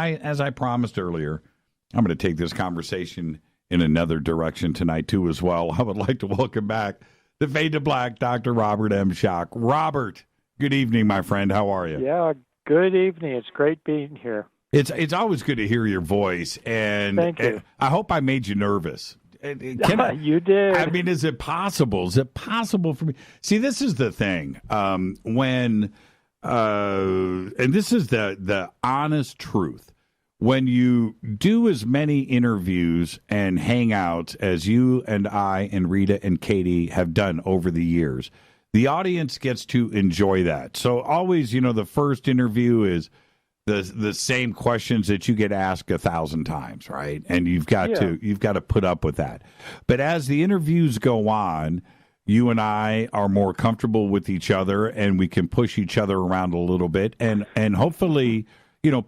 As I promised earlier, I'm going to take this conversation in another direction tonight, too, as well. I would like to welcome back the Fade to Black, Dr. Robert M. Schoch. Robert, good evening, my friend. How are you? Yeah, good evening. It's great being here. It's always good to hear your voice, and thank you. I hope I made you nervous. You did. I mean, is it possible? Is it possible for me? See, this is the thing. And this is the honest truth. When you do as many interviews and hangouts as you and I and Rita and Katie have done over the years, the audience gets to enjoy that. So always, the first interview is the same questions that you get asked 1,000 times, right? And you've got to put up with that. But as the interviews go on, you and I are more comfortable with each other, and we can push each other around a little bit, and hopefully,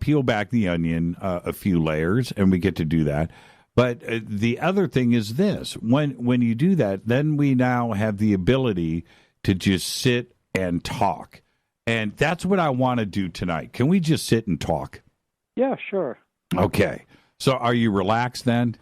peel back the onion a few layers, and we get to do that. But the other thing is this: when you do that, then we now have the ability to just sit and talk. And that's what I want to do tonight. Can we just sit and talk? Yeah, sure. Okay. So are you relaxed then?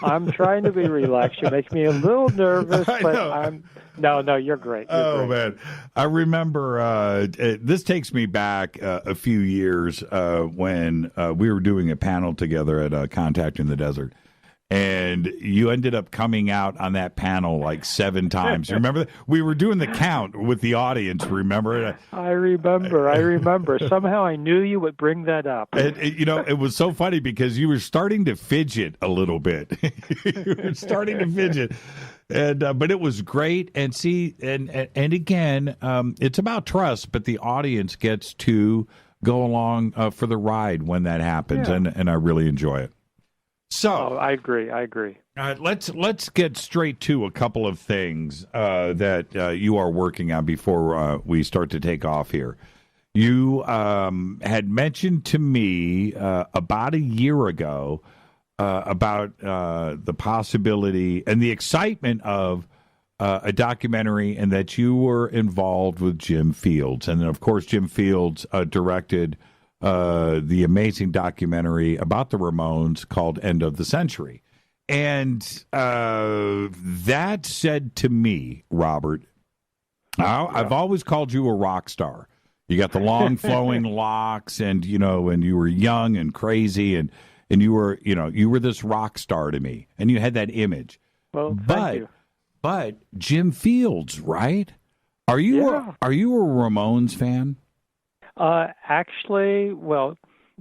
I'm trying to be relaxed. You make me a little nervous, but No, you're great. You're great. Man. I remember this takes me back a few years when we were doing a panel together at Contact in the Desert. And you ended up coming out on that panel like 7 times. You remember that? We were doing the count with the audience, remember? I remember. Somehow I knew you would bring that up. It was so funny because you were starting to fidget a little bit. You were starting to fidget. But it was great. And see, and again, it's about trust, but the audience gets to go along for the ride when that happens. Yeah. And I really enjoy it. So I agree. Let's get straight to a couple of things that you are working on before we start to take off here. You had mentioned to me about a year ago about the possibility and the excitement of a documentary, and that you were involved with Jim Fields. And then, of course, Jim Fields directed the amazing documentary about the Ramones called End of the Century. And that said to me, Robert, I've always called you a rock star. You got the long flowing locks, and and you were young and crazy, and you were this rock star to me, and you had that image. Well, thank you. But Jim Fields, right? Are you a Ramones fan? Actually, well,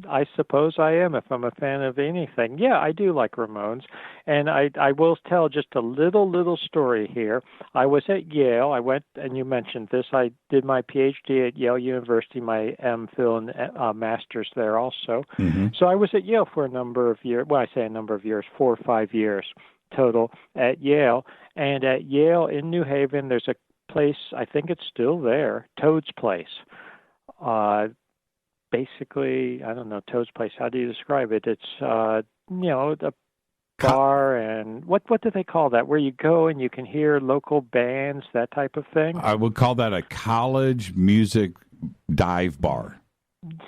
I suppose I am if I'm a fan of anything. Yeah, I do like Ramones. And I will tell just a little story here. I was at Yale. I went, and you mentioned this, I did my PhD at Yale University, my MPhil and master's there also. Mm-hmm. So I was at Yale for a number of years. Well, I say a number of years, 4 or 5 years total at Yale. And at Yale in New Haven, there's a place, I think it's still there, Toad's Place. Basically, I don't know, Toad's Place, how do you describe it? It's, the bar, and what do they call that? Where you go and you can hear local bands, that type of thing? I would call that a college music dive bar.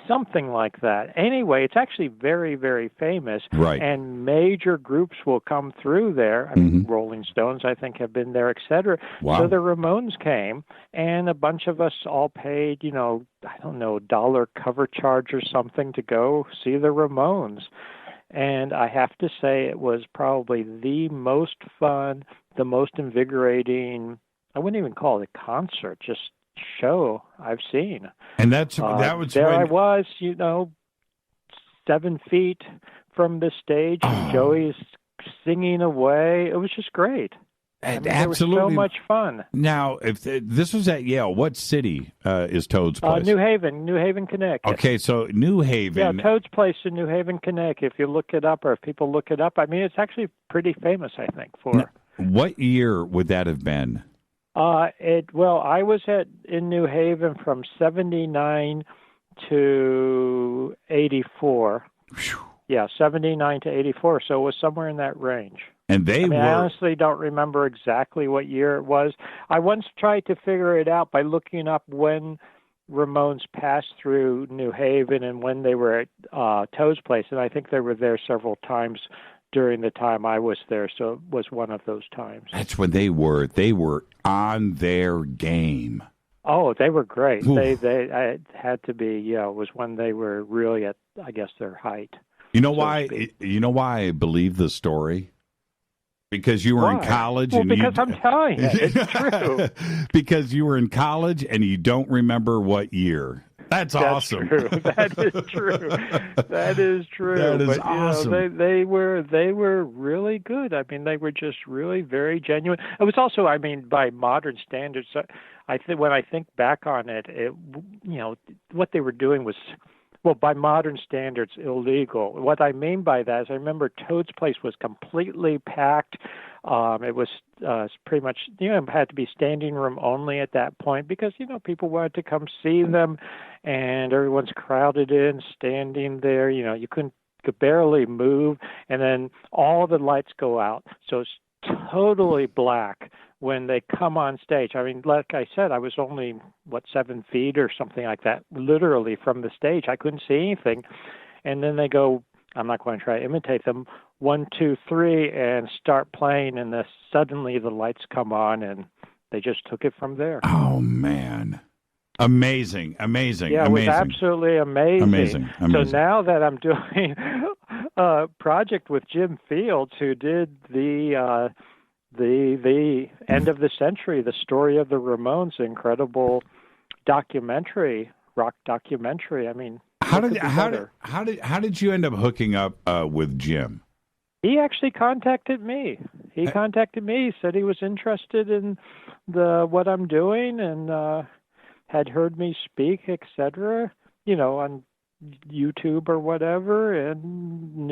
Something like that. Anyway, it's actually very, very famous. Right. And major groups will come through there. I mean, Rolling Stones, I think, have been there, et cetera. Wow. So the Ramones came, and a bunch of us all paid, $1 cover charge or something to go see the Ramones. And I have to say it was probably the most fun, the most invigorating, I wouldn't even call it a concert, just show I've seen. And that was there when... I was, 7 feet from the stage, and Joey's singing away. It was just great. Absolutely, it was so much fun. Now, if this was at Yale, what city is Toad's Place? New Haven, Connecticut. Okay, so New Haven. Yeah, Toad's Place in New Haven, Connecticut. If you look it up, or if people look it up, I mean, it's actually pretty famous, I think. Now, what year would that have been? I was in New Haven from 79 to 84. Whew. Yeah, 79 to 84. So it was somewhere in that range. And I honestly don't remember exactly what year it was. I once tried to figure it out by looking up when Ramones passed through New Haven and when they were at Toad's Place, and I think they were there several times during the time I was there, so it was one of those times. That's when they were on their game. Oh, they were great. Oof. They had to be, it was when they were really at, I guess, their height. You know why? You know why I believe the story? Because you were in college. Well, and because I'm telling you, it's true. Because you were in college and you don't remember what year. That's awesome. True. That is true. That is true. That is but, awesome. They were really good. I mean, they were just really very genuine. It was also, I mean, by modern standards, I think when I think back on it, what they were doing was, well, by modern standards, illegal. What I mean by that is I remember Toad's Place was completely packed. It was pretty much, it had to be standing room only at that point because, people wanted to come see them and everyone's crowded in, standing there. You could barely move. And then all the lights go out. So it's totally black when they come on stage. I mean, like I said, I was only, 7 feet or something like that, literally from the stage. I couldn't see anything. And then they go, I'm not going to try to imitate them, 1, 2, 3, and start playing, and suddenly the lights come on, and they just took it from there. Oh, man. Amazing. Yeah, amazing. It was absolutely amazing. So now that I'm doing a project with Jim Fields, who did the end of the century, the story of the Ramones, incredible documentary, rock documentary. I mean, how did you end up hooking up with Jim? He actually contacted me. He said he was interested in what I'm doing and had heard me speak, etc. On YouTube or whatever, and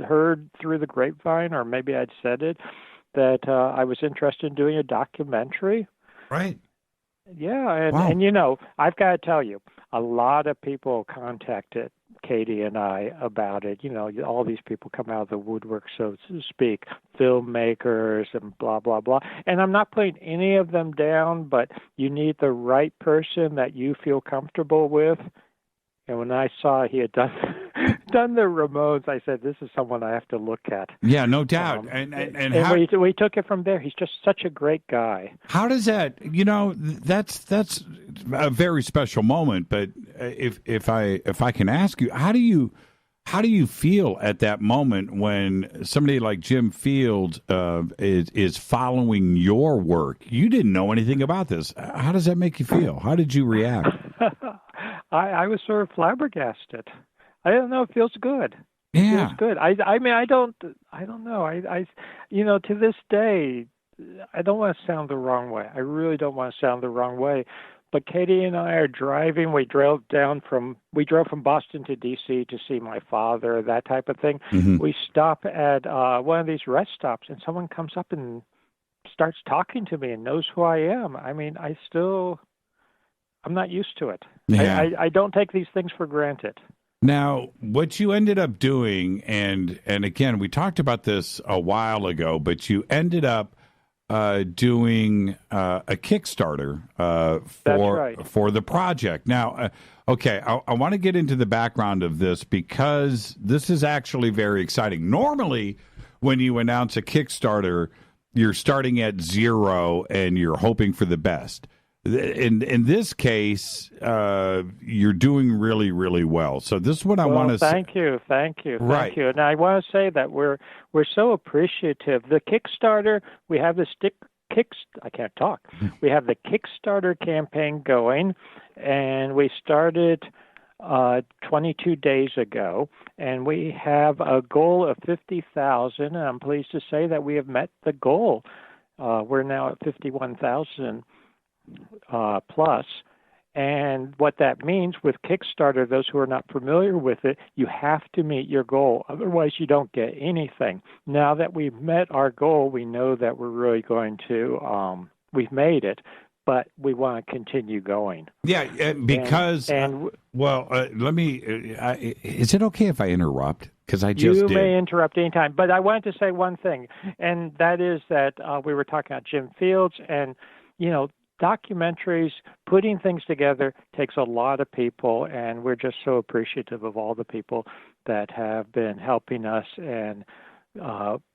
heard through the grapevine, or maybe I'd said it, that I was interested in doing a documentary. Right. Yeah, and, wow. and I've got to tell you, a lot of people contacted Katie and I about it. All these people come out of the woodwork, so to speak, filmmakers and blah, blah, blah. And I'm not putting any of them down, but you need the right person that you feel comfortable with. And when I saw he had done the Ramones, I said, "This is someone I have to look at." Yeah, no doubt. And we took it from there. He's just such a great guy. How does that? That's a very special moment. But if I can ask you, how do you feel at that moment when somebody like Jim Fields is following your work? You didn't know anything about this. How does that make you feel? How did you react? I was sort of flabbergasted. I don't know. It feels good. Yeah. It feels good. I mean, I don't know. I to this day, I don't want to sound the wrong way. I really don't want to sound the wrong way. But Katie and I are driving. We drove from Boston to D.C. to see my father, that type of thing. Mm-hmm. We stop at one of these rest stops, and someone comes up and starts talking to me and knows who I am. I mean, I'm not used to it. Yeah. I don't take these things for granted. Now, what you ended up doing, and again, we talked about this a while ago, but you ended up doing a Kickstarter for the project. Now, okay, I want to get into the background of this because this is actually very exciting. Normally, when you announce a Kickstarter, you're starting at zero and you're hoping for the best. In this case, you're doing really, really well. So this is what I want to say. Thank you. Right. Thank you. And I want to say that we're so appreciative. The Kickstarter, we have the I can't talk. We have the Kickstarter campaign going, and we started 22 days ago, and we have a goal of 50,000. And I'm pleased to say that we have met the goal. We're now at 51,000. Plus. And what that means with Kickstarter, those who are not familiar with it, you have to meet your goal. Otherwise, you don't get anything. Now that we've met our goal, we know that we're really going to, we've made it, but we want to continue going. Yeah, because, let me, is it okay if I interrupt? Because I just You may interrupt anytime. But I wanted to say one thing, and that is that we were talking about Jim Fields, and, documentaries, putting things together takes a lot of people, and we're just so appreciative of all the people that have been helping us and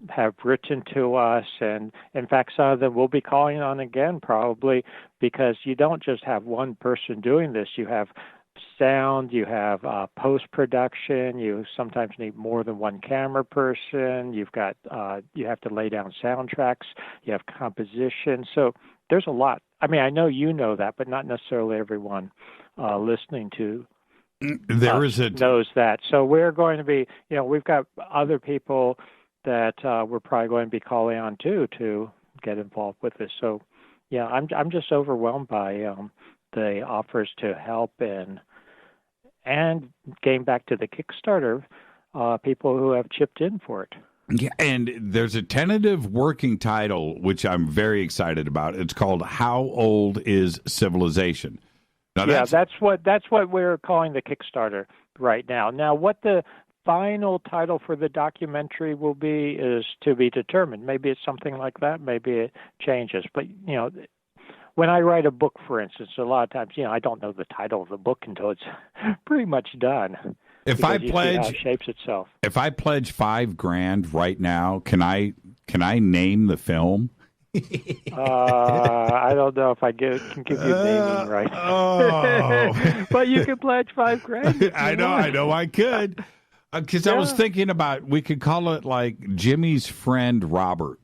have written to us. And in fact, some of them will be calling on again probably, because you don't just have one person doing this. You have sound, you have post-production, you sometimes need more than one camera person, you've got you have to lay down soundtracks, you have composition. So there's a lot. I mean, I know you know that, but not necessarily everyone listening to knows that. So we're going to be, we've got other people that we're probably going to be calling on too to get involved with this. So yeah, I'm just overwhelmed by the offers to help and getting back to the Kickstarter, people who have chipped in for it. Yeah, and there's a tentative working title, which I'm very excited about. It's called "How Old Is Civilization?" Now, that's what we're calling the Kickstarter right now. Now, what the final title for the documentary will be is to be determined. Maybe it's something like that. Maybe it changes. But when I write a book, for instance, a lot of times, I don't know the title of the book until it's pretty much done. If I pledge, how it shapes itself. If I pledge $5,000 right now, can I name the film? I don't know if I can give you naming right. But you can pledge $5,000. I know I could. Because I was thinking about, we could call it like Jimmy's Friend Robert.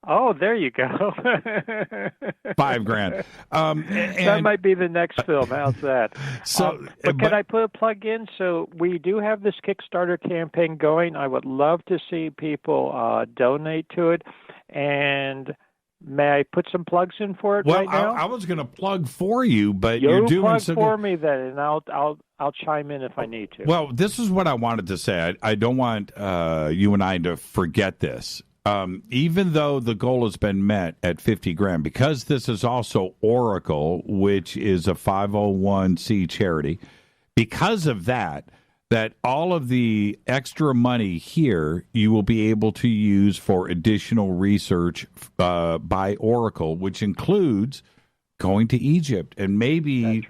Oh, there you go. $5,000. That might be the next film. How's that? So, but can I put a plug in? So we do have this Kickstarter campaign going. I would love to see people donate to it. And may I put some plugs in for it right now? I was going to plug for you, but you're doing plug so for good. Me then, and I'll chime in if I need to. Well, this is what I wanted to say. I don't want you and I to forget this. Even though the goal has been met at $50,000, because this is also Oracle, which is a 501c charity, because of that all of the extra money here you will be able to use for additional research by Oracle, which includes going to Egypt and maybe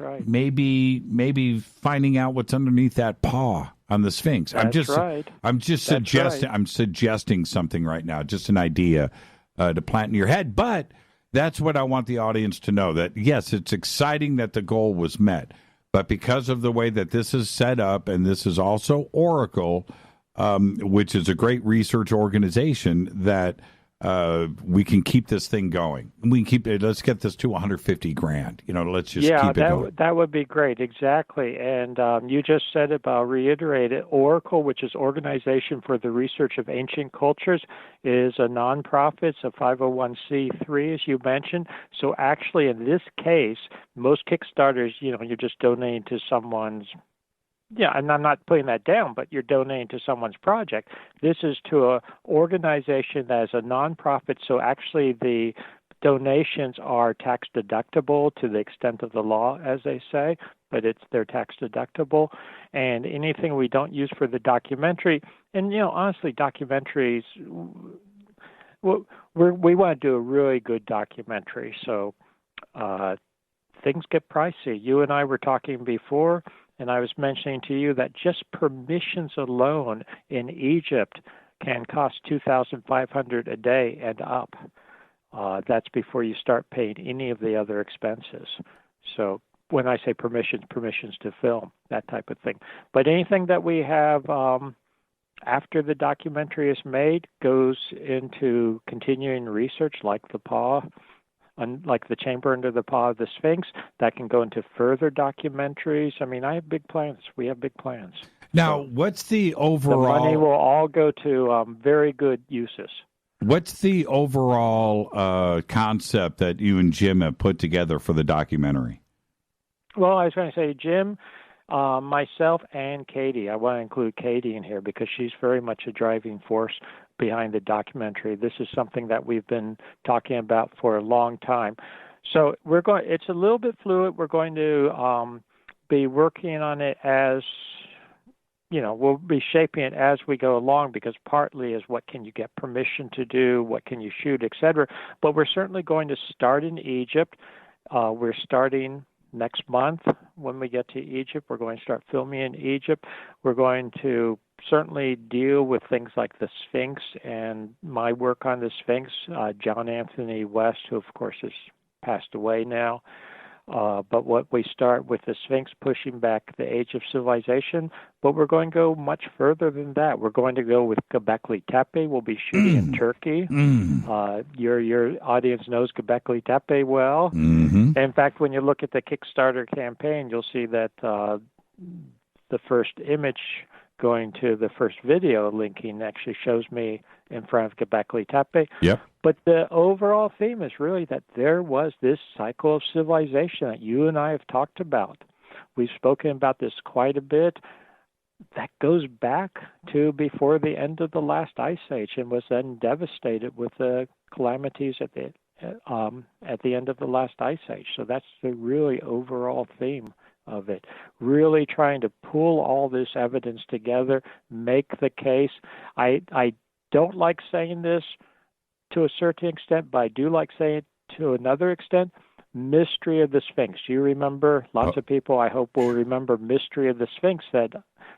finding out what's underneath that paw on the Sphinx. I'm just suggesting something right now, just an idea to plant in your head. But that's what I want the audience to know, that yes, it's exciting that the goal was met, but because of the way that this is set up, and this is also Oracle, which is a great research organization, that we can keep this thing going. We can keep it. Let's get this to $150,000. Let's just keep it going. That would be great. Exactly. And you just said it, but I'll reiterate it. Oracle, which is Organization for the Research of Ancient Cultures, is a nonprofit. It's a 501c3, as you mentioned. So actually, in this case, most Kickstarters, you're just donating to someone's. Yeah, and I'm not putting that down, but you're donating to someone's project. This is to an organization that is a nonprofit, so actually the donations are tax deductible to the extent of the law, as they say, but they're tax deductible. And anything we don't use for the documentary, and honestly, documentaries, we want to do a really good documentary, so things get pricey. You and I were talking before, and I was mentioning to you that just permissions alone in Egypt can cost $2,500 a day and up. That's before you start paying any of the other expenses. So when I say permissions to film, that type of thing. But anything that we have after the documentary is made goes into continuing research, like the paw, like the chamber under the paw of the Sphinx, that can go into further documentaries. I mean, I have big plans. We have big plans. Now, what's the overall... The money will all go to very good uses. What's the overall concept that you and Jim have put together for the documentary? Well, I was going to say, Jim, myself, and Katie. I want to include Katie in here because she's very much a driving force behind the documentary. This is something that we've been talking about for a long time. So it's a little bit fluid. We're going to be working on it as, we'll be shaping it as we go along, because partly is what can you get permission to do, what can you shoot, etc. But we're certainly going to start in Egypt, We're starting next month when we get to Egypt. We're going to start filming in Egypt. We're going to certainly deal with things like the Sphinx and my work on the Sphinx. John Anthony West, who of course has passed away now. But what we start with the Sphinx pushing back the age of civilization, but we're going to go much further than that. We're going to go with Göbekli Tepe. We'll be shooting in Turkey. Your audience knows Göbekli Tepe well. In fact, when you look at the Kickstarter campaign, you'll see that the first image going to the first video linking actually shows me in front of Göbekli Tepe. Yep. But the overall theme is really that there was this cycle of civilization that you and I have talked about. We've spoken about this quite a bit. That goes back to before the end of the last ice age and was then devastated with the calamities at the end of the last ice age. So that's the really overall theme of it, really trying to pull all this evidence together, make the case. I don't like saying this to a certain extent, but I do like saying it to another extent. Mystery of the Sphinx. You remember, lots of people I hope will remember Mystery of the Sphinx that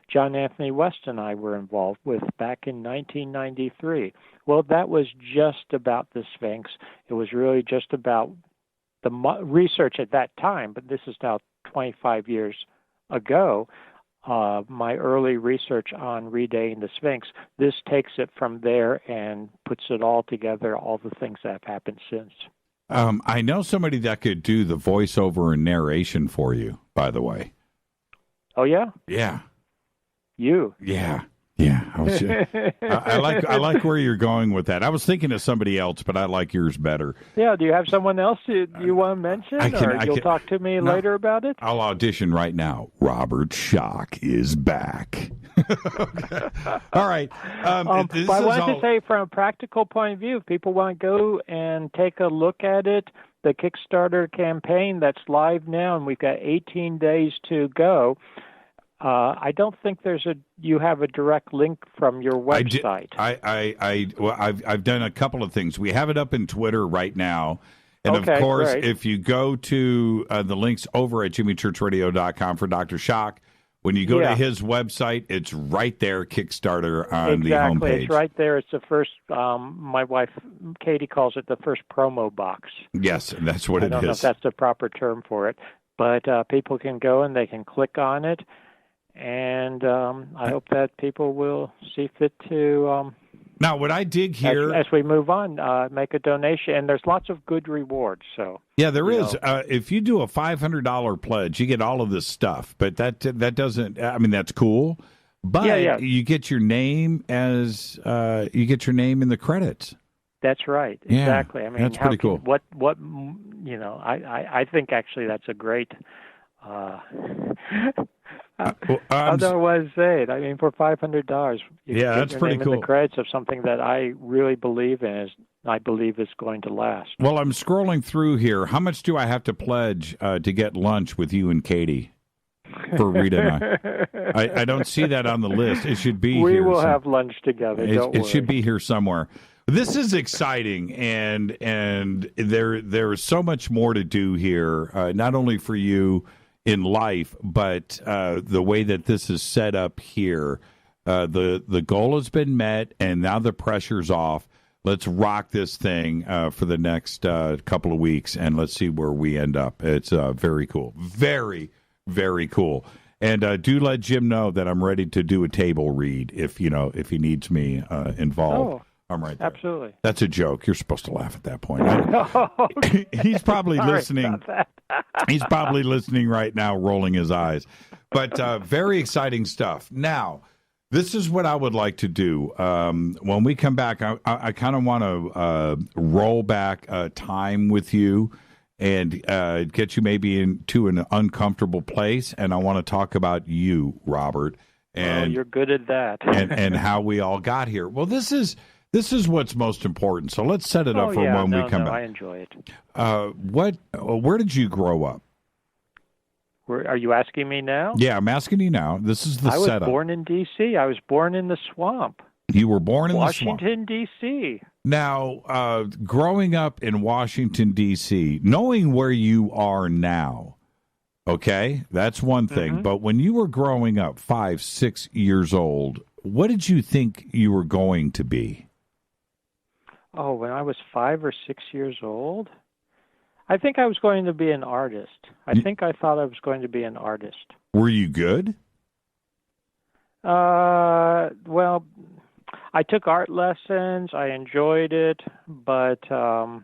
John Anthony West and I were involved with back in 1993. Well, that was just about the Sphinx. It was really just about the research at that time, but this is now 25 years ago. My early research on redating the Sphinx, this takes it from there and puts it all together, all the things that have happened since. I know somebody that could do the voiceover and narration for you, by the way. Oh, yeah? Yeah. You? Yeah. Yeah. I like where you're going with that. I was thinking of somebody else, but I like yours better. Yeah. Do you have someone else you want to mention? You'll talk to me later about it? I'll audition right now. Robert Schoch is back. Okay. All right. But I wanted to say, from a practical point of view, if people want to go and take a look at it, the Kickstarter campaign that's live now, and we've got 18 days to go. I don't think you have a direct link from your website. I've done a couple of things. We have it up in Twitter right now. And of course, great. If you go to the links over at jimmychurchradio.com for Dr. Schoch, when you go to his website, it's right there, Kickstarter on the homepage. Exactly. It's right there. It's the first, my wife, Katie, calls it the first promo box. Yes, that's what it is. I don't know if that's the proper term for it. But people can go and they can click on it. And I hope that people will see fit to now, what I dig here as we move on, make a donation, and there's lots of good rewards. So yeah, there is. If you do a $500 pledge, you get all of this stuff. But that doesn't. I mean, that's cool. But you get your name in the credits. That's right. Exactly. Yeah, I mean, that's pretty cool. What I think actually that's a great. How do I want to say it? I mean, for $500, that's pretty cool. In the credits of something that I really believe in, I believe is going to last. Well, I'm scrolling through here. How much do I have to pledge to get lunch with you and Katie for Rita and I? I don't see that on the list. It should be. We will have lunch together. Don't worry. It should be here somewhere. This is exciting, and there is so much more to do here. Not only for you in life, but the way that this is set up here, the goal has been met, and now the pressure's off. Let's rock this thing for the next couple of weeks, and let's see where we end up. It's very cool, very, very cool. And do let Jim know that I'm ready to do a table read if he needs me involved. Oh. I'm right there. Absolutely. That's a joke. You're supposed to laugh at that point. He's probably listening. He's probably listening right now, rolling his eyes. But very exciting stuff. Now, this is what I would like to do. When we come back, I kind of want to roll back time with you and get you maybe into an uncomfortable place. And I want to talk about you, Robert. And you're good at that. and how we all got here. Well, this is what's most important. So let's set it up for when we come back. I enjoy it. Where did you grow up? Are you asking me now? Yeah, I'm asking you now. This is the setup. I was born in D.C. I was born in the swamp. You were born in Washington, the swamp. D.C. Now, growing up in Washington, D.C., knowing where you are now, okay, that's one thing. Mm-hmm. But when you were growing up, 5, 6 years old, what did you think you were going to be? Oh, when I was 5 or 6 years old, I think I was going to be an artist. I thought I was going to be an artist. Were you good? Well, I took art lessons. I enjoyed it, but I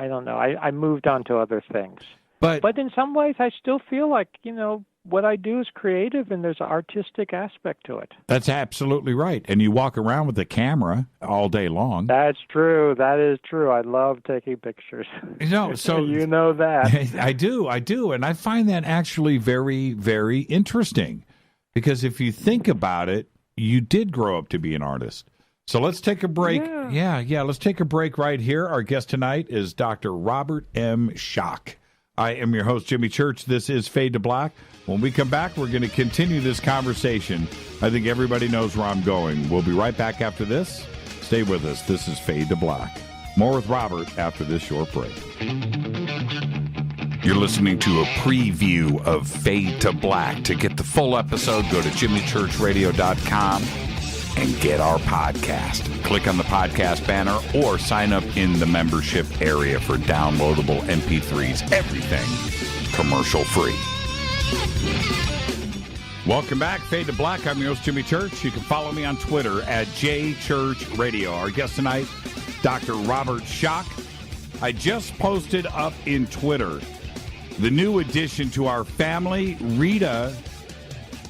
don't know. I moved on to other things. But in some ways, I still feel like, what I do is creative and there's an artistic aspect to it. That's absolutely right. And you walk around with a camera all day long. That's true. That is true. I love taking pictures. So you know that. I do. And I find that actually very, very interesting because if you think about it, you did grow up to be an artist. So let's take a break. Yeah. Let's take a break right here. Our guest tonight is Dr. Robert M. Schoch. I am your host, Jimmy Church. This is Fade to Black. When we come back, we're going to continue this conversation. I think everybody knows where I'm going. We'll be right back after this. Stay with us. This is Fade to Black. More with Robert after this short break. You're listening to a preview of Fade to Black. To get the full episode, go to jimmychurchradio.com and get our podcast. Click on the podcast banner or sign up in the membership area for downloadable MP3s. Everything commercial free. Welcome back, Fade to Black. I'm your host, Jimmy Church. You can follow me on Twitter at JChurchRadio. Our guest tonight, Dr. Robert Schoch. I just posted up in Twitter the new addition to our family. Rita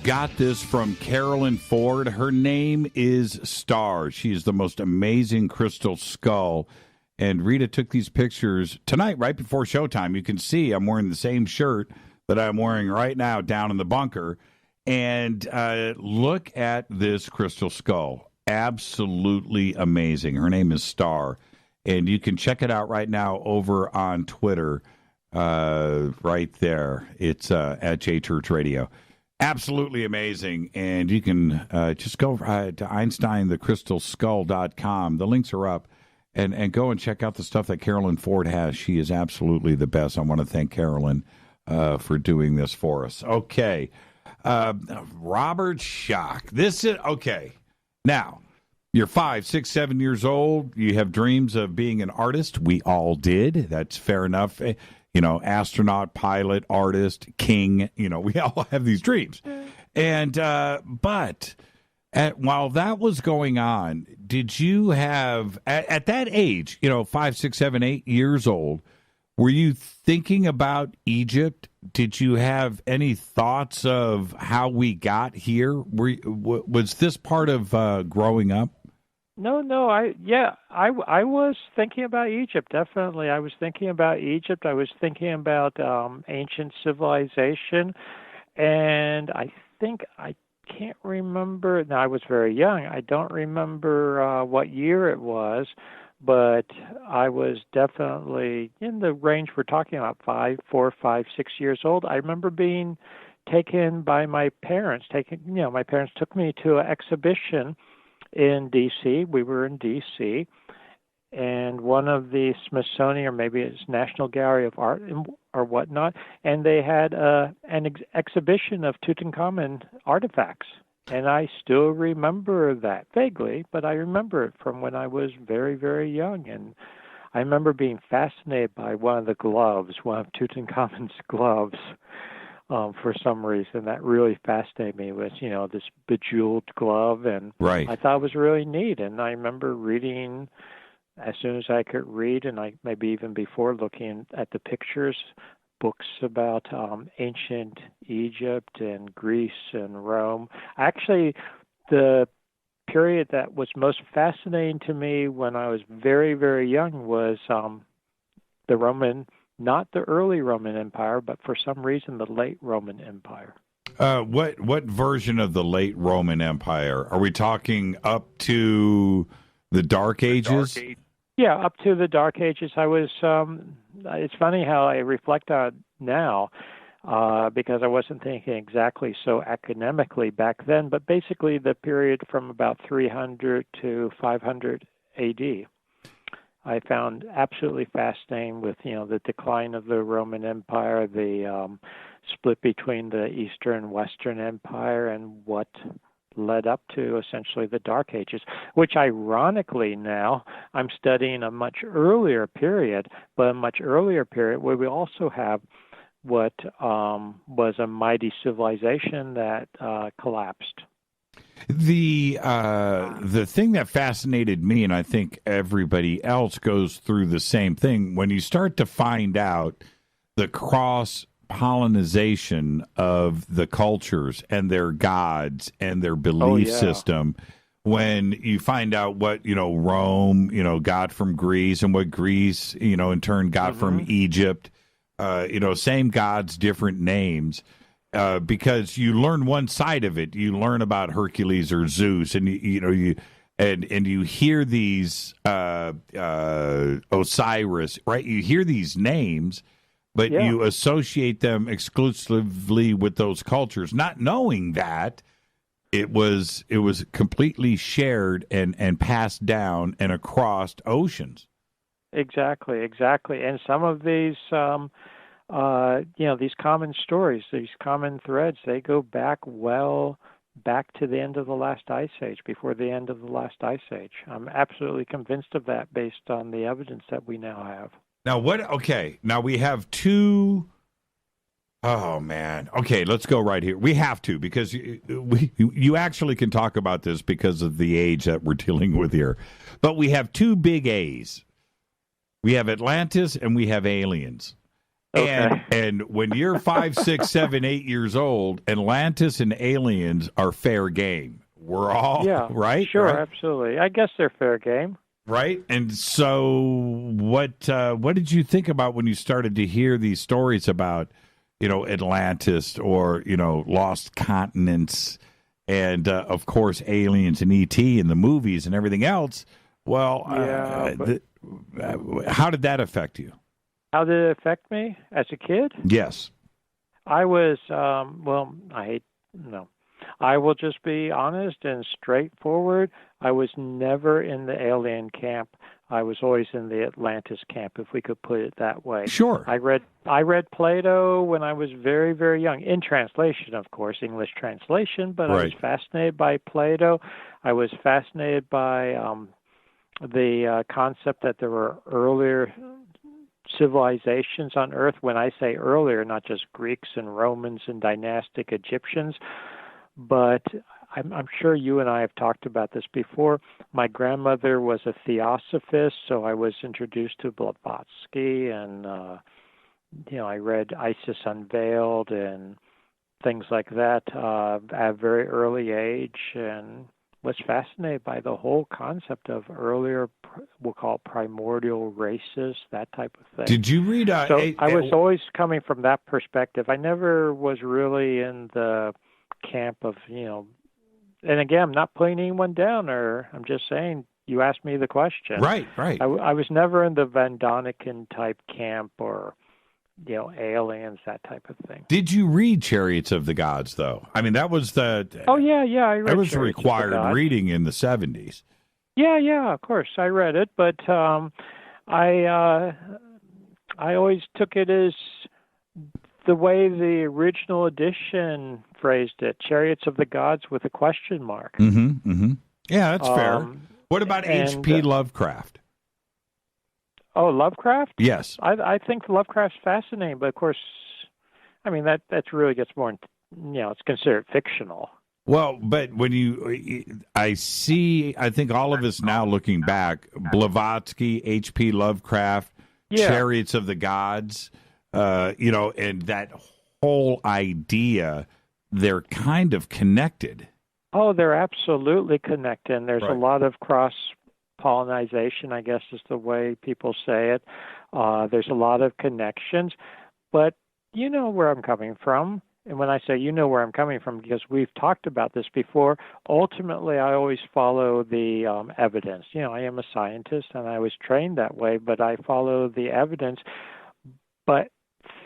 got this from Carolyn Ford. Her name is Star. She is the most amazing crystal skull. And Rita took these pictures tonight, right before showtime. You can see I'm wearing the same shirt that I'm wearing right now down in the bunker. And look at this crystal skull. Absolutely amazing. Her name is Star. And you can check it out right now over on Twitter right there. It's at JChurch Radio. Absolutely amazing. And you can just go to EinsteinTheCrystalSkull.com. The links are up. And go and check out the stuff that Carolyn Ford has. She is absolutely the best. I want to thank Carolyn for doing this for us. Okay. Robert Schoch. This is, okay. Now, you're 5, 6, 7 years old. You have dreams of being an artist. We all did. That's fair enough. Astronaut, pilot, artist, king. We all have these dreams. And, but while that was going on, did you have, at that age, 5, 6, 7, 8 years old, were you thinking about Egypt? Did you have any thoughts of how we got here? Was this part of growing up? No. I was thinking about Egypt. Definitely, I was thinking about Egypt. I was thinking about ancient civilization, and I can't remember. Now, I was very young. I don't remember what year it was, but I was definitely in the range we're talking about, 4, 5, 6 years old. I remember being taken by my parents. My parents took me to an exhibition in D.C. We were in D.C., and one of the Smithsonian, or maybe it's National Gallery of Art or whatnot, and they had an exhibition of Tutankhamun artifacts. And I still remember that vaguely, but I remember it from when I was very, very young. And I remember being fascinated by one of Tutankhamun's gloves. For some reason, that really fascinated me. Was this bejeweled glove, and right. I thought it was really neat. And I remember reading as soon as I could read, and maybe even before looking at the pictures, books about ancient Egypt and Greece and Rome. Actually, the period that was most fascinating to me when I was very, very young was the Roman. Not the early Roman Empire, but for some reason the late Roman Empire. What version of the late Roman Empire? Are we talking up to the Dark Ages? Yeah, up to the Dark Ages. I was. It's funny how I reflect on it now, because I wasn't thinking exactly so academically back then. But basically, the period from about 300 to 500 AD. I found absolutely fascinating with, the decline of the Roman Empire, the split between the Eastern and Western Empire, and what led up to essentially the Dark Ages, which ironically now I'm studying a much earlier period, but a much earlier period where we also have what was a mighty civilization that collapsed. The thing that fascinated me, and I think everybody else goes through the same thing, when you start to find out the cross pollination of the cultures and their gods and their belief system, when you find out what, Rome, got from Greece, and what Greece, in turn got from Egypt, same gods, different names. Because you learn one side of it, you learn about Hercules or Zeus, and you hear these Osiris, right? You hear these names, but you associate them exclusively with those cultures, not knowing that it was completely shared and passed down and across oceans. Exactly, and some of these. These common stories, these common threads, they go back to the end of the last ice age, before the end of the last ice age. I'm absolutely convinced of that based on the evidence that we now have. Now, now we have two. Oh, man. Okay, let's go right here. We have to, because you actually can talk about this because of the age that we're dealing with here. But we have two big A's. We have Atlantis and we have aliens. Okay. And when you're 5, 6, 7, 8 years old, Atlantis and aliens are fair game. We're all right. Sure, right? Absolutely. I guess they're fair game. Right. And so, what did you think about when you started to hear these stories about, Atlantis or lost continents, and of course aliens and ET and the movies and everything else? Well, how did that affect you? How did it affect me as a kid? Yes. I was, I will just be honest and straightforward. I was never in the alien camp. I was always in the Atlantis camp, if we could put it that way. Sure. I read Plato when I was very, very young, in translation, of course, English translation, but I was fascinated by Plato. I was fascinated by the concept that there were earlier civilizations on Earth. When I say earlier, not just Greeks and Romans and dynastic Egyptians, but I'm sure you and I have talked about this before. My grandmother was a theosophist, so I was introduced to Blavatsky, and I read Isis Unveiled and things like that at a very early age, and was fascinated by the whole concept of earlier, we'll call it primordial races, that type of thing. Did you read? I was always coming from that perspective. I never was really in the camp of, and again, I'm not putting anyone down, or I'm just saying, you asked me the question. Right. I was never in the Van Doniken type camp or, aliens, that type of thing. Did you read Chariots of the Gods, though? I mean, that was the... Oh, yeah, I read that was Chariots required reading in the 70s. Yeah, of course, I read it, but I always took it as the way the original edition phrased it, Chariots of the Gods with a question mark. Mm-hmm. Yeah, that's fair. What about H.P. Lovecraft? Oh, Lovecraft? Yes. I think Lovecraft's fascinating, but of course, I mean, that really gets more, it's considered fictional. Well, but I think all of us now looking back, Blavatsky, H.P. Lovecraft, Chariots of the Gods, and that whole idea, they're kind of connected. Oh, they're absolutely connected. And there's a lot of cross-pollination, I guess is the way people say it. There's a lot of connections. But you know where I'm coming from. And when I say you know where I'm coming from, because we've talked about this before, ultimately I always follow the evidence. I am a scientist and I was trained that way, but I follow the evidence. But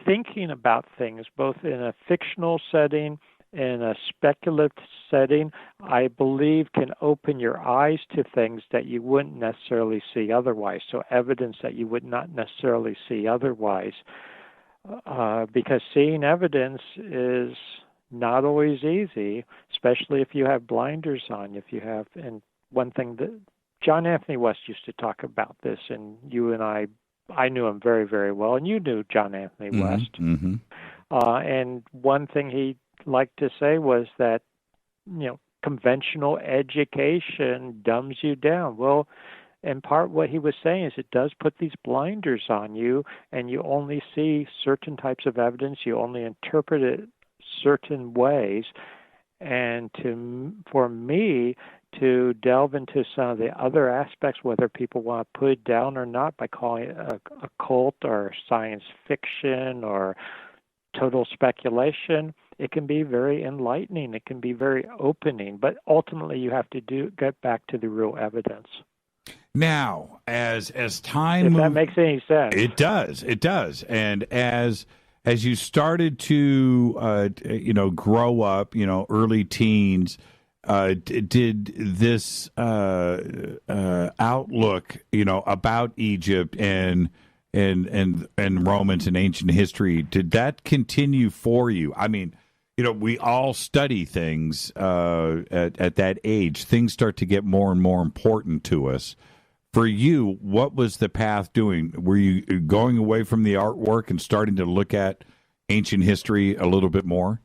thinking about things both in a fictional setting in a speculative setting, I believe can open your eyes to things that you wouldn't necessarily see otherwise. So evidence that you would not necessarily see otherwise. Because seeing evidence is not always easy, especially if you have blinders on. If you have, and one thing that John Anthony West used to talk about this, and you and I knew him very, very well, and you knew John Anthony West. Mm-hmm. And one thing he liked to say was that, conventional education dumbs you down. Well, in part what he was saying is it does put these blinders on you, and you only see certain types of evidence, you only interpret it certain ways. And for me to delve into some of the other aspects, whether people want to put it down or not, by calling it a cult or science fiction or total speculation, it can be very enlightening. It can be very opening. But ultimately, you have to get back to the real evidence. Now, as time if that makes any sense, it does, and as you started to grow up, early teens, did this outlook, about Egypt and Romans and ancient history, did that continue for you? I mean, we all study things at that age. Things start to get more and more important to us. For you, what was the path doing? Were you going away from the artwork and starting to look at ancient history a little bit more?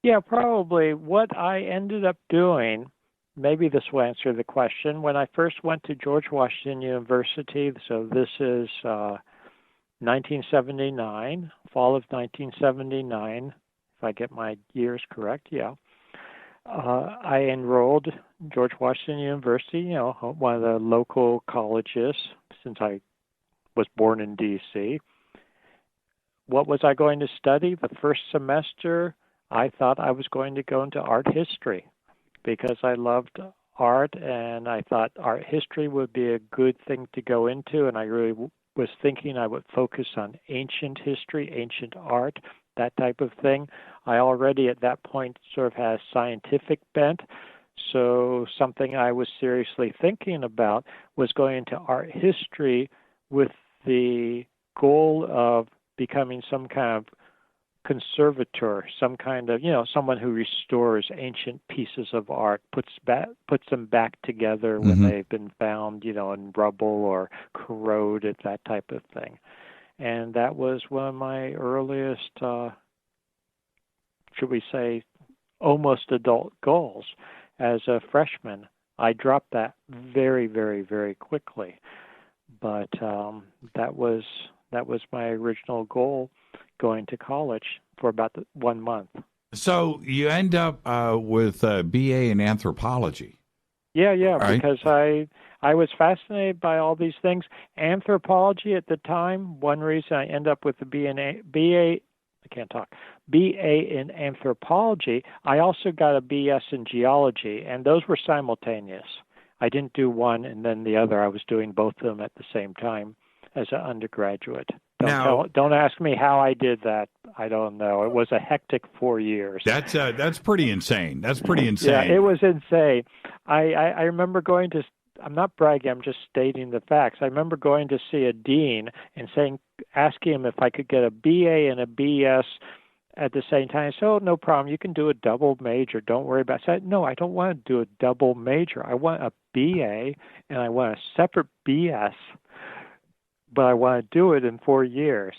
Yeah, probably. What I ended up doing, maybe this will answer the question. When I first went to George Washington University, so this is 1979, fall of 1979, if I get my years correct, yeah. I enrolled George Washington University, one of the local colleges, since I was born in D.C. What was I going to study? The first semester, I thought I was going to go into art history because I loved art, and I thought art history would be a good thing to go into, and I really was thinking I would focus on ancient history, ancient art, that type of thing. I already at that point sort of had a scientific bent, so something I was seriously thinking about was going into art history with the goal of becoming some kind of conservator, some kind of, someone who restores ancient pieces of art, puts them back together when they've been found, in rubble or corroded, that type of thing. And that was one of my earliest, should we say, almost adult goals as a freshman. I dropped that very, very, very quickly. But that was my original goal going to college for about 1 month. So you end up with a BA in anthropology. Yeah, right? Because I was fascinated by all these things. Anthropology at the time, one reason I end up with the BA in anthropology, I also got a BS in geology, and those were simultaneous. I didn't do one and then the other. I was doing both of them at the same time as an undergraduate. Don't ask me how I did that. I don't know. It was a hectic 4 years. That's pretty insane. That's pretty insane. Yeah, it was insane. I remember going to, I'm not bragging, I'm just stating the facts. I remember going to see a dean and asking him if I could get a BA and a BS at the same time. I said, oh, no problem. You can do a double major. Don't worry about it. I said, no, I don't want to do a double major. I want a BA and I want a separate BS, but I want to do it in 4 years.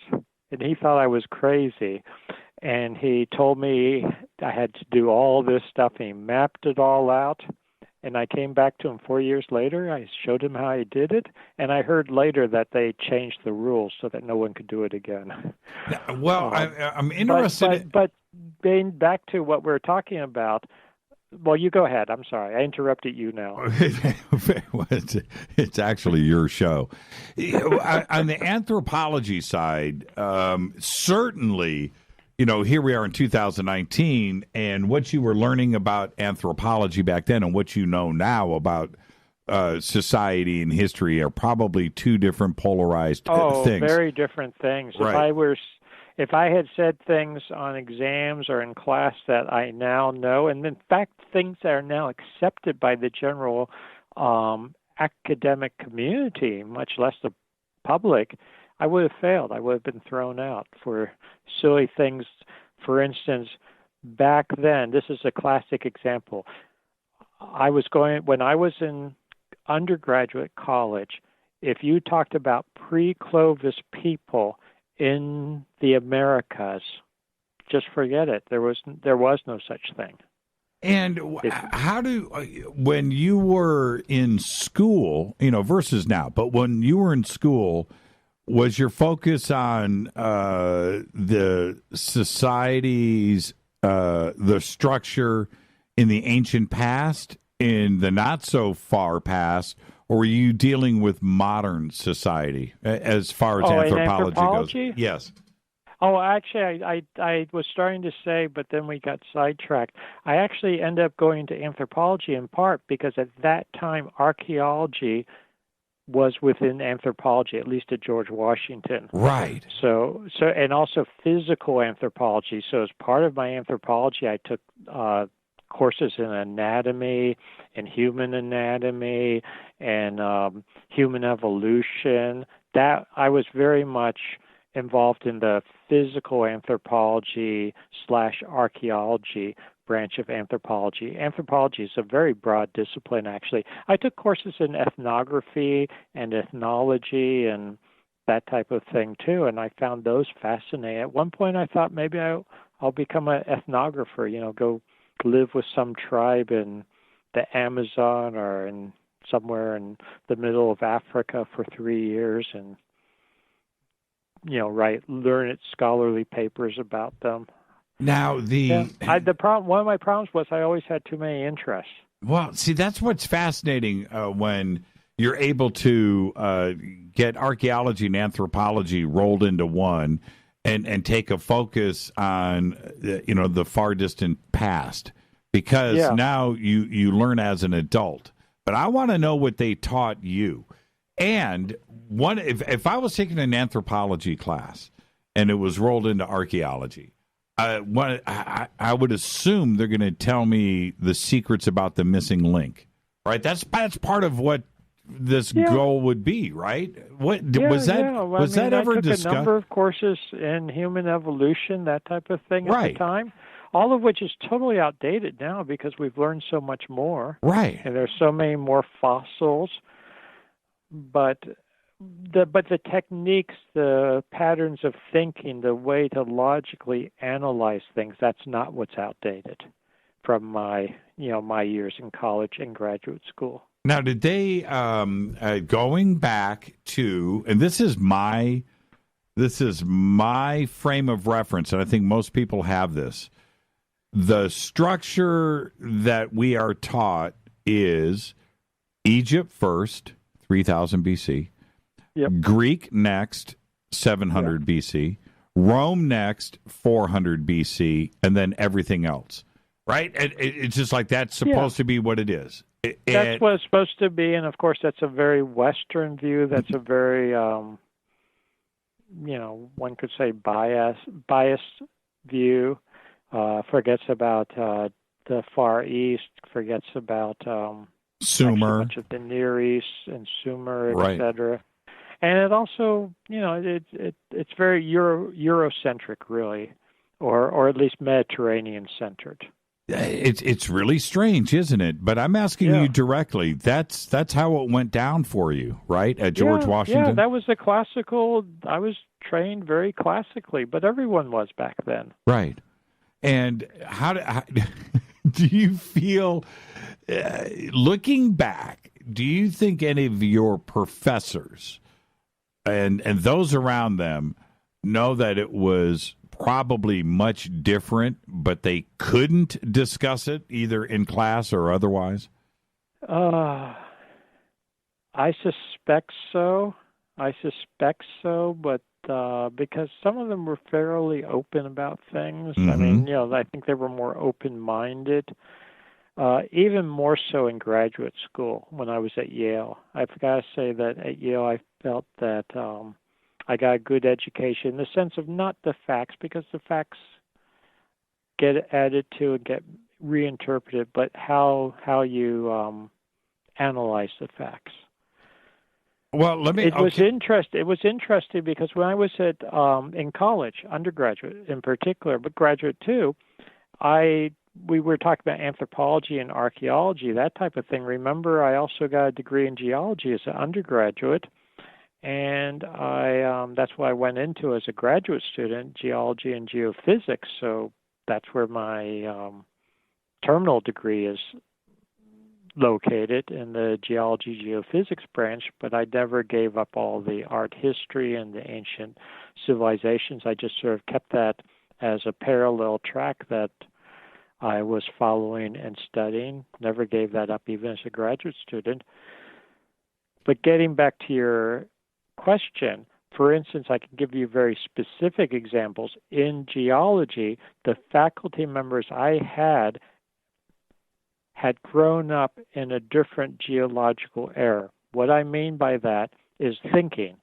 And he thought I was crazy. And he told me I had to do all this stuff, and he mapped it all out. And I came back to him 4 years later. I showed him how I did it. And I heard later that they changed the rules so that no one could do it again. Well, I'm interested. But being back to what we're talking about, well, you go ahead. I'm sorry. I interrupted you now. It's actually your show. On the anthropology side, certainly, here we are in 2019, and what you were learning about anthropology back then and what you know now about society and history are probably two different polarized things. Very different things. Right. if I had said things on exams or in class that I now know, and in fact things that are now accepted by the general academic community, much less the public, I would have failed. I would have been thrown out for silly things. For instance, back then, this is a classic example. When I was in undergraduate college, if you talked about pre-Clovis people in the Americas, just forget it. There was no such thing. And when you were in school, versus now, but when you were in school, was your focus on the society's, the structure in the ancient past, in the not so far past, or were you dealing with modern society as far as anthropology goes? Yes. Oh, actually, I was starting to say, but then we got sidetracked. I actually ended up going to anthropology in part because at that time, archaeology was within anthropology, at least at George Washington. Right. So, and also physical anthropology. So as part of my anthropology, I took courses in anatomy and human anatomy and human evolution. That I was very much involved in the physical anthropology / archaeology branch of anthropology. Anthropology is a very broad discipline, actually. I took courses in ethnography and ethnology and that type of thing, too, and I found those fascinating. At one point, I thought maybe I'll become an ethnographer, go live with some tribe in the Amazon or in somewhere in the middle of Africa for 3 years and learn scholarly papers about them. Now one of my problems was I always had too many interests. Well, see, that's what's fascinating when you're able to get archaeology and anthropology rolled into one, and take a focus on the far distant past, because now you learn as an adult. But I want to know what they taught you. And if I was taking an anthropology class and it was rolled into archaeology, I would assume they're going to tell me the secrets about the missing link, right? That's part of what this goal would be, right? Was that ever discussed? I took a number of courses in human evolution, that type of thing at the time. All of which is totally outdated now because we've learned so much more. Right. And there's so many more fossils. But the techniques, the patterns of thinking, the way to logically analyze things, that's not what's outdated from my years in college and graduate school. Now, did they going back to, and this is my frame of reference, and I think most people have this. The structure that we are taught is Egypt first, 3000 BC. Yep. Greek next, 700 BC. Rome next, 400 BC, and then everything else. Right? It's just like that's supposed to be what it is. That's what it's supposed to be, and of course that's a very Western view. That's a very, one could say biased view. Forgets about the Far East, forgets about Sumer, much of the Near East and Sumer, right. etc. And it also, it's very Eurocentric, really, or at least Mediterranean centered. It's really strange, isn't it? But I'm asking you directly. That's how it went down for you, right? At George Washington. Yeah, that was the classical. I was trained very classically, but everyone was back then. Right. And how do you feel, looking back, do you think any of your professors and those around them know that it was probably much different, but they couldn't discuss it either in class or otherwise? I suspect so. But because some of them were fairly open about things. Mm-hmm. I mean, I think they were more open-minded, even more so in graduate school when I was at Yale. I've got to say that at Yale I felt that I got a good education in the sense of not the facts, because the facts get added to and get reinterpreted, but how you analyze the facts. Well, It was interesting because when I was in college, undergraduate in particular, but graduate too, we were talking about anthropology and archaeology, that type of thing. Remember, I also got a degree in geology as an undergraduate, and that's what I went into as a graduate student, geology and geophysics. So that's where my terminal degree is located, in the geology geophysics branch, but I never gave up all the art history and the ancient civilizations. I just sort of kept that as a parallel track that I was following and studying. Never gave that up even as a graduate student. But getting back to your question, for instance, I can give you very specific examples. In geology, the faculty members I had grown up in a different geological era. What I mean by that is thinking.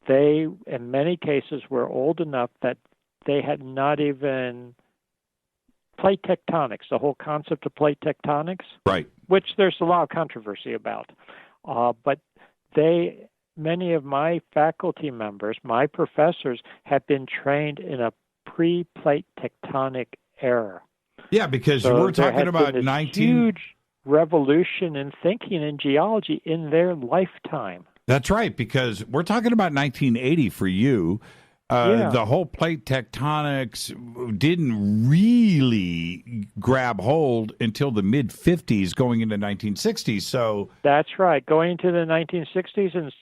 They, in many cases, were old enough that they had not even plate tectonics, the whole concept of plate tectonics, right, which there's a lot of controversy about. But many of my faculty members, my professors, have been trained in a pre-plate tectonic era. Yeah, because we're talking about huge revolution in thinking in geology in their lifetime. That's right, because we're talking about 1980 for you. The whole plate tectonics didn't really grab hold until the mid-50s, going into 1960s. So that's right, going into the 1960s, and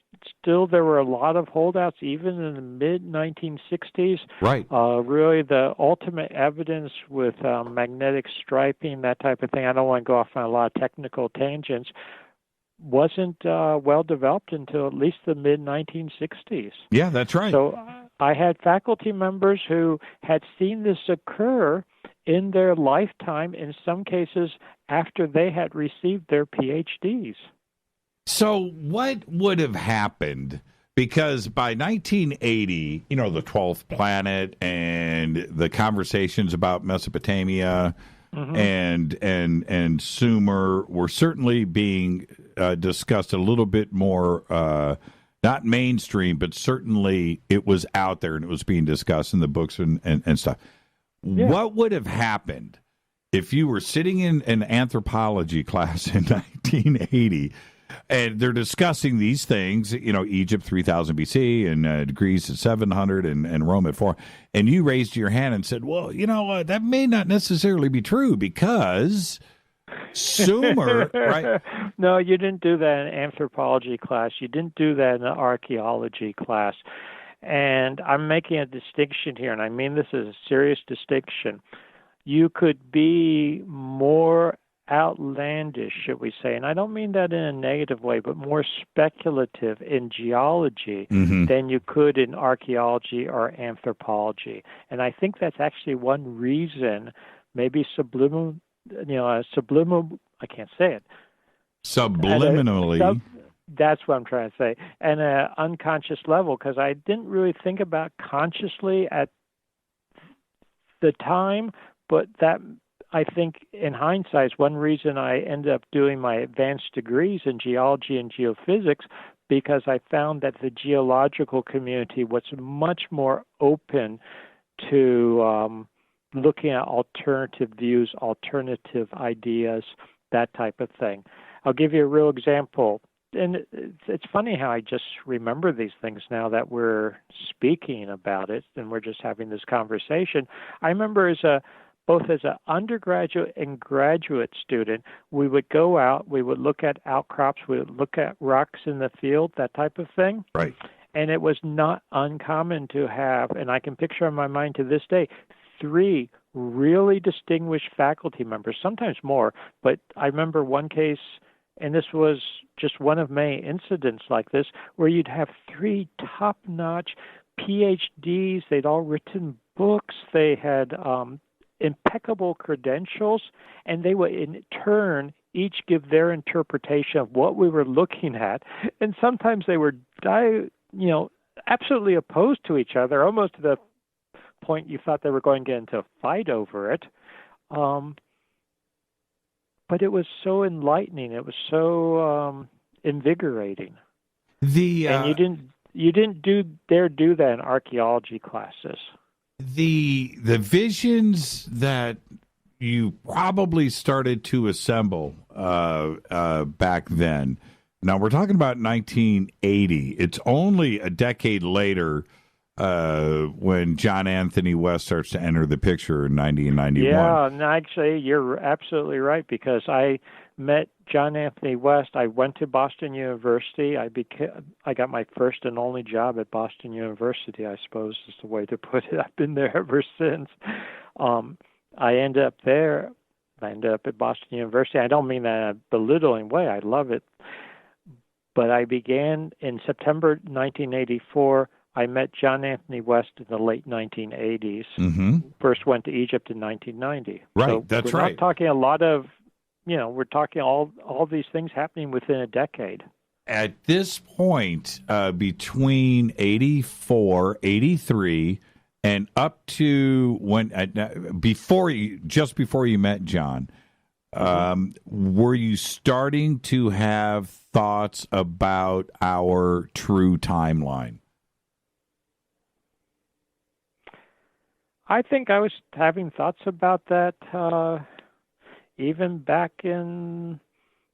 still there were a lot of holdouts even in the mid-1960s. Right. Really, the ultimate evidence with magnetic striping, that type of thing, I don't want to go off on a lot of technical tangents, wasn't well developed until at least the mid-1960s. Yeah, that's right. So I had faculty members who had seen this occur in their lifetime, in some cases after they had received their PhDs. So what would have happened? Because by 1980, the 12th planet and the conversations about Mesopotamia and Sumer were certainly being discussed a little bit more, not mainstream, but certainly it was out there and it was being discussed in the books and stuff. Yeah. What would have happened if you were sitting in an anthropology class in 1980 and they're discussing these things, Egypt 3000 BC and Greece at 700 and Rome at 4, and you raised your hand and said, well, that may not necessarily be true because Sumer, right? No, you didn't do that in anthropology class. You didn't do that in an archaeology class. And I'm making a distinction here, and I mean this is a serious distinction. You could be more outlandish, should we say, and I don't mean that in a negative way, but more speculative in geology than you could in archaeology or anthropology. And I think that's actually one reason, maybe subliminal, I can't say it. Subliminally. That's what I'm trying to say. And an unconscious level, because I didn't really think about consciously at the time, but that, I think, in hindsight, is one reason I ended up doing my advanced degrees in geology and geophysics, because I found that the geological community was much more open to looking at alternative views, alternative ideas, that type of thing. I'll give you a real example. And it's funny how I just remember these things now that we're speaking about it and we're just having this conversation. I remember both as an undergraduate and graduate student, we would go out, we would look at outcrops, we would look at rocks in the field, that type of thing. Right. And it was not uncommon to have, and I can picture in my mind to this day, 3 really distinguished faculty members, sometimes more, but I remember one case, and this was just one of many incidents like this, where you'd have 3 top-notch PhDs. They'd all written books. They had impeccable credentials, and they would in turn each give their interpretation of what we were looking at. And sometimes they were, absolutely opposed to each other, almost to the point you thought they were going to get into a fight over it. But it was so enlightening. It was so invigorating. And you didn't dare do that in archaeology classes. The visions that you probably started to assemble back then. Now we're talking about 1980. It's only a decade later when John Anthony West starts to enter the picture in 90 and 91. Yeah, and actually, you're absolutely right, because I met John Anthony West. I went to Boston University. I got my first and only job at Boston University, I suppose is the way to put it. I've been there ever since. I ended up there. I ended up at Boston University. I don't mean that in a belittling way. I love it. But I began in September 1984. I met John Anthony West in the late 1980s. Mm-hmm. First went to Egypt in 1990. Right, so that's we're right. Not talking a lot of, we're talking all these things happening within a decade. At this point, between 84, 83, and up to before you met John, were you starting to have thoughts about our true timeline? I think I was having thoughts about that even back in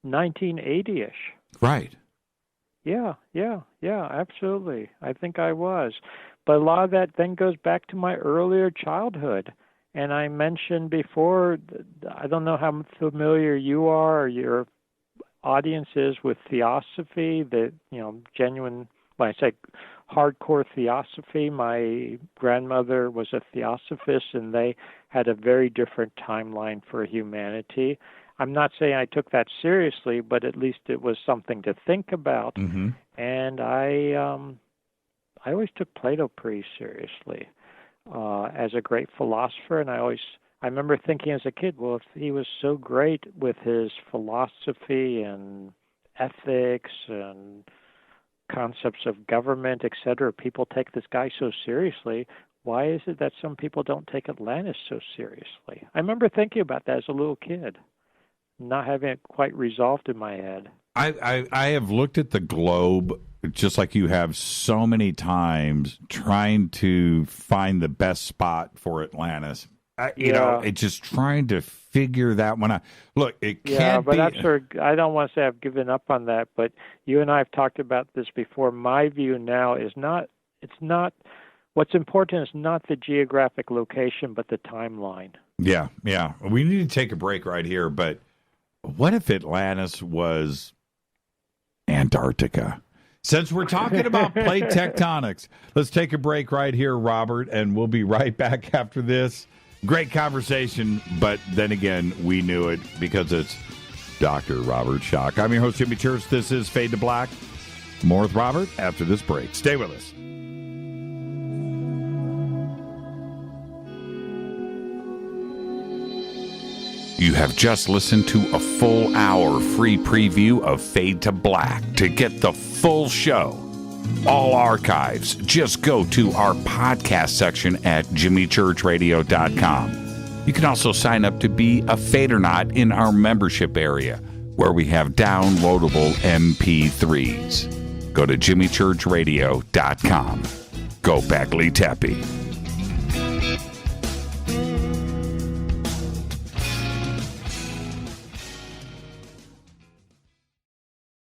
1980-ish. Right. Yeah, absolutely. I think I was. But a lot of that then goes back to my earlier childhood. And I mentioned before, I don't know how familiar you are or your audience is with theosophy, the genuine, when I say hardcore theosophy, my grandmother was a theosophist, and they had a very different timeline for humanity. I'm not saying I took that seriously, but at least it was something to think about. Mm-hmm. And I always took Plato pretty seriously as a great philosopher, and I remember thinking as a kid, well, if he was so great with his philosophy and ethics and concepts of government, etc., people take this guy so seriously, why is it that some people don't take Atlantis so seriously? I remember thinking about that as a little kid, not having it quite resolved in my head. I have looked at the globe just like you have so many times, trying to find the best spot for Atlantis. It's just trying to figure that one out. Look, it can't be. Yeah, but that's I don't want to say I've given up on that, but you and I have talked about this before. My view now is what's important is not the geographic location, but the timeline. Yeah. We need to take a break right here, but what if Atlantis was Antarctica? Since we're talking about plate tectonics, let's take a break right here, Robert, and we'll be right back after this. Great conversation, but then again, we knew it because it's Dr. Robert Schoch. I'm your host, Jimmy Church. This is Fade to Black. More with Robert after this break. Stay with us. You have just listened to a full hour free preview of Fade to Black. To get the full show, all archives, just go to our podcast section at jimmychurchradio.com. You can also sign up to be a Fadernaut in our membership area, where we have downloadable MP3s. Go to jimmychurchradio.com. Go Bagley Tappy.